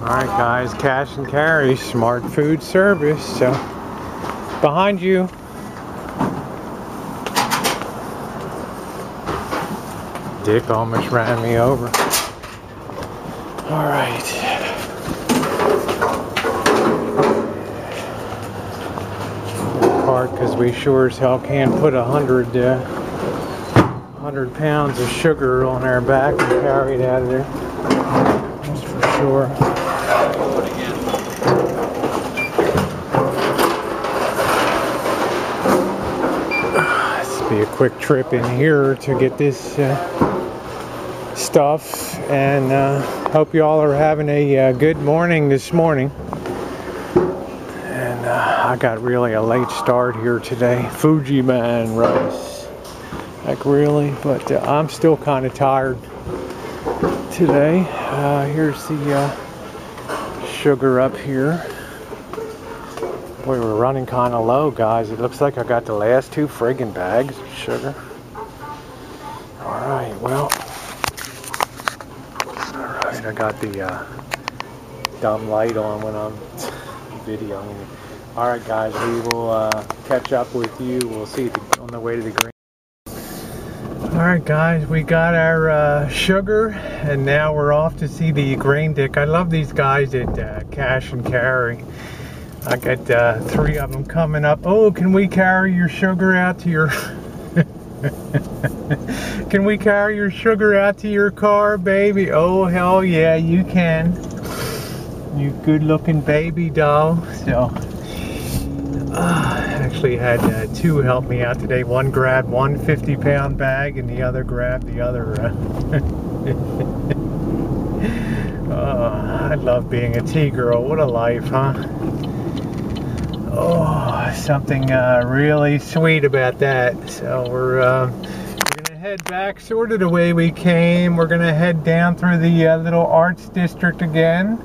Alright guys, cash and carry, smart food service. So, behind you. Dick almost ran me over. Alright. Part because we sure as hell can't put 100 pounds of sugar on our back and carry it out of there. That's for sure. This will be a quick trip in here to get this stuff, and hope you all are having a good morning this morning. And I got really a late start here today. Fuji man rice, like really, but I'm still kind of tired today. Here's the sugar up here. Boy, we're running kind of low, guys. It looks like I got the last 2 friggin' bags of sugar. Alright, well. Alright, I got the dumb light on when I'm videoing. Alright guys, we will catch up with you. We'll see you on the way to the green. Alright guys, we got our sugar, and now we're off to see the grain dick. I love these guys at Cash and Carry. I got 3 of them coming up. Oh, can we carry your sugar out to your... Can we carry your sugar out to your car, baby? Oh, hell yeah, you can. You good-looking baby doll. So, I actually had 2 help me out today. One grabbed one 50-pound bag, and the other grabbed the other. Oh, I love being a T-girl. What a life, huh? Oh, something really sweet about that. So we're gonna head back sort of the way we came. We're gonna head down through the little arts district again,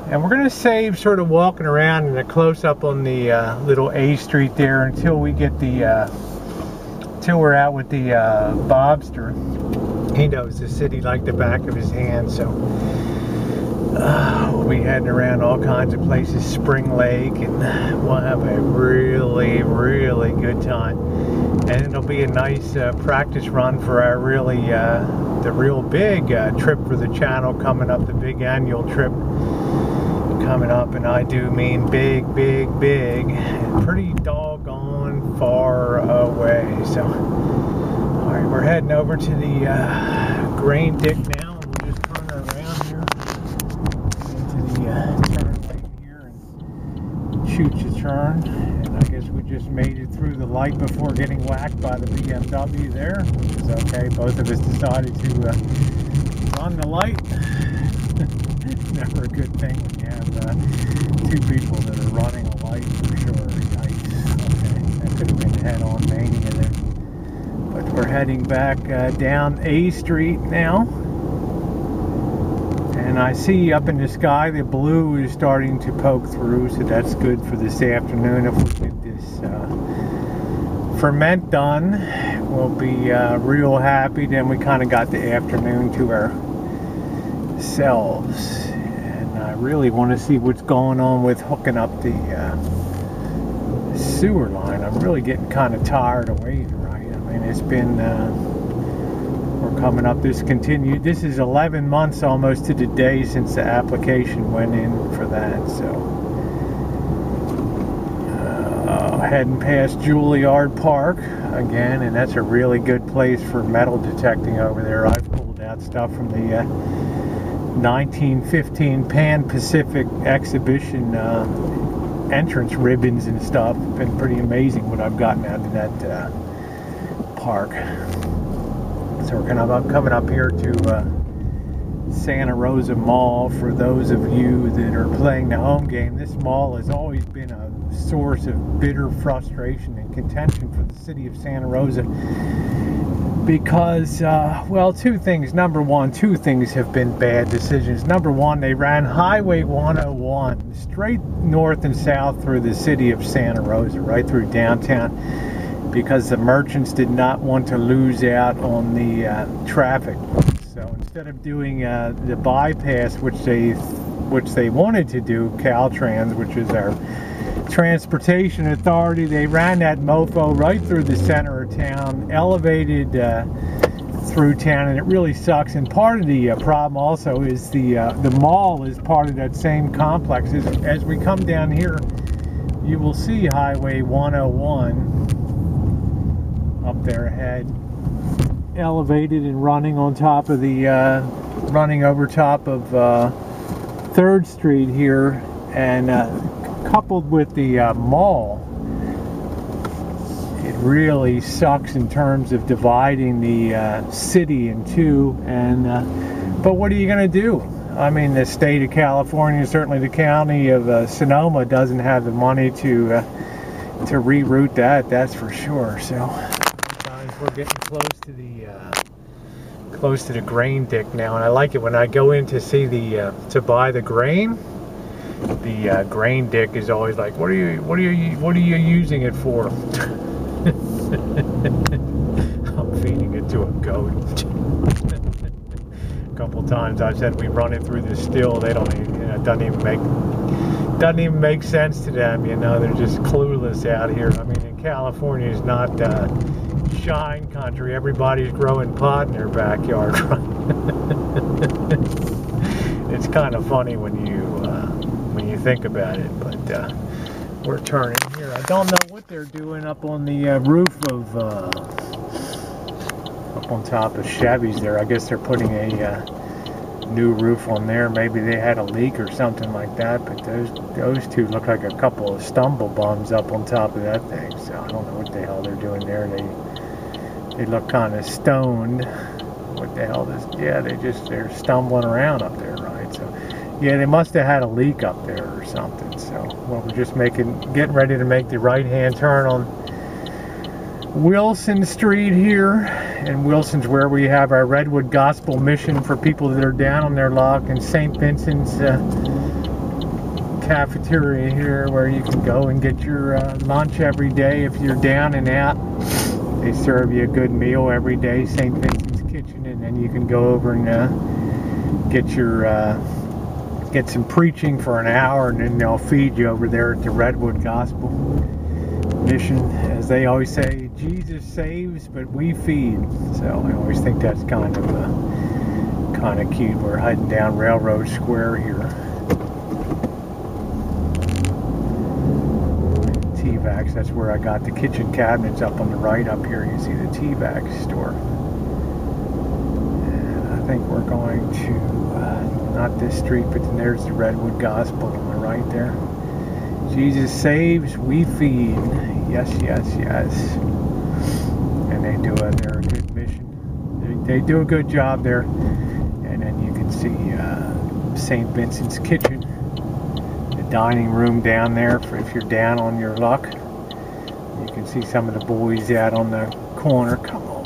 and we're gonna save sort of walking around and a close-up on the little A Street there until we get the till we're out with the Bobster. He knows the city like the back of his hand, so we'll be heading around all kinds of places, Spring Lake, and we'll have a really, really good time. And it'll be a nice practice run for our really, the real big trip for the channel coming up, the big annual trip coming up. And I do mean big, big, big, and pretty doggone far away. So, alright, we're heading over to the grain dick now. Shoot your turn, and I guess we just made it through the light before getting whacked by the BMW there, which is okay. Both of us decided to run the light. Never a good thing when you have 2 people that are running a light, for sure. Yikes. Okay, that could have been head-on mania there. But we're heading back down A Street now. And I see up in the sky the blue is starting to poke through, so that's good for this afternoon. If we get this ferment done, we'll be real happy. Then we kind of got the afternoon to ourselves. And I really want to see what's going on with hooking up the sewer line. I'm really getting kind of tired of waiting, right? I mean, it's been... we're coming up, this is 11 months almost to the day since the application went in for that. So heading past Juilliard Park again, and that's a really good place for metal detecting over there. I've pulled out stuff from the 1915 Pan Pacific exhibition entrance ribbons and stuff. It's been pretty amazing what I've gotten out of that park. So we're coming up here to Santa Rosa Mall. For those of you that are playing the home game, this mall has always been a source of bitter frustration and contention for the city of Santa Rosa. Because, well, 2 things. Number one, 2 things have been bad decisions. Number one, they ran Highway 101 straight north and south through the city of Santa Rosa, right through downtown, because the merchants did not want to lose out on the traffic. So instead of doing the bypass, which they which they wanted to do, Caltrans, which is our transportation authority. They ran that mofo right through the center of town, elevated through town, and it really sucks. And part of the problem also is the mall is part of that same complex. As we come down here, you will see Highway 101 up there ahead, elevated and running on top of the running over top of 3rd Street here, and coupled with the mall, it really sucks in terms of dividing the city in two. And but what are you going to do? I mean, the state of California, certainly the county of Sonoma, doesn't have the money to reroute that. That's for sure. So sometimes we're getting close to the grain dick now, and I like it when I go in to see the to buy the grain. The grain dick is always like, what are you using it for? I'm feeding it to a goat. A couple times I said we run it through the still. They don't even, it doesn't even make sense to them. You know, they're just clueless out here. I mean, in California is not shine country. Everybody's growing pot in their backyard. It's kind of funny when you think about it, but we're turning here. I don't know what they're doing up on the roof of up on top of Chevy's there. I guess they're putting a new roof on there. Maybe they had a leak or something like that, but those two look like a couple of stumble bums up on top of that thing. So I don't know what the hell they're doing there. They look kind of stoned. What the hell is, yeah, they're stumbling around up there, right? So yeah, they must have had a leak up there or something. So, well, we're just getting ready to make the right-hand turn on Wilson Street here. And Wilson's where we have our Redwood Gospel Mission for people that are down on their luck, and St. Vincent's cafeteria here, where you can go and get your lunch every day if you're down and out. They serve you a good meal every day, St. Vincent's Kitchen, and then you can go over and get some preaching for an hour, and then they'll feed you over there at the Redwood Gospel Mission. As they always say, Jesus saves, but we feed. So I always think that's kind of cute. We're heading down Railroad Square here. T-Vax, that's where I got the kitchen cabinets up on the right up here. You see the T-Vax store. And I think we're going to not this street, but then there's the Redwood Gospel on the right there. Jesus saves, we feed. Yes, yes, yes. And they're a good mission. They do a good job there. And then you can see St. Vincent's Kitchen, the dining room down there for if you're down on your luck. You can see some of the boys out on the corner. Come on.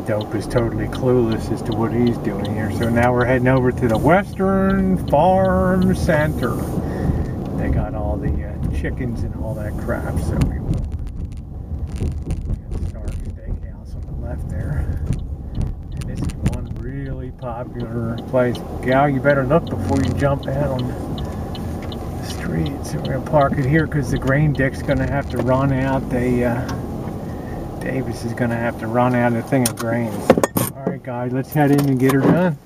Dope is totally clueless as to what he's doing here. So now we're heading over to the Western Farm Center. They got all the chickens and all that crap. So we will start Steakhouse on the left there. And this is one really popular place. Gal, you better look before you jump out on the street. So we're gonna park it here because the grain dick's gonna have to run out. Davis is going to have to run out a thing of grain. Alright guys, let's head in and get her done.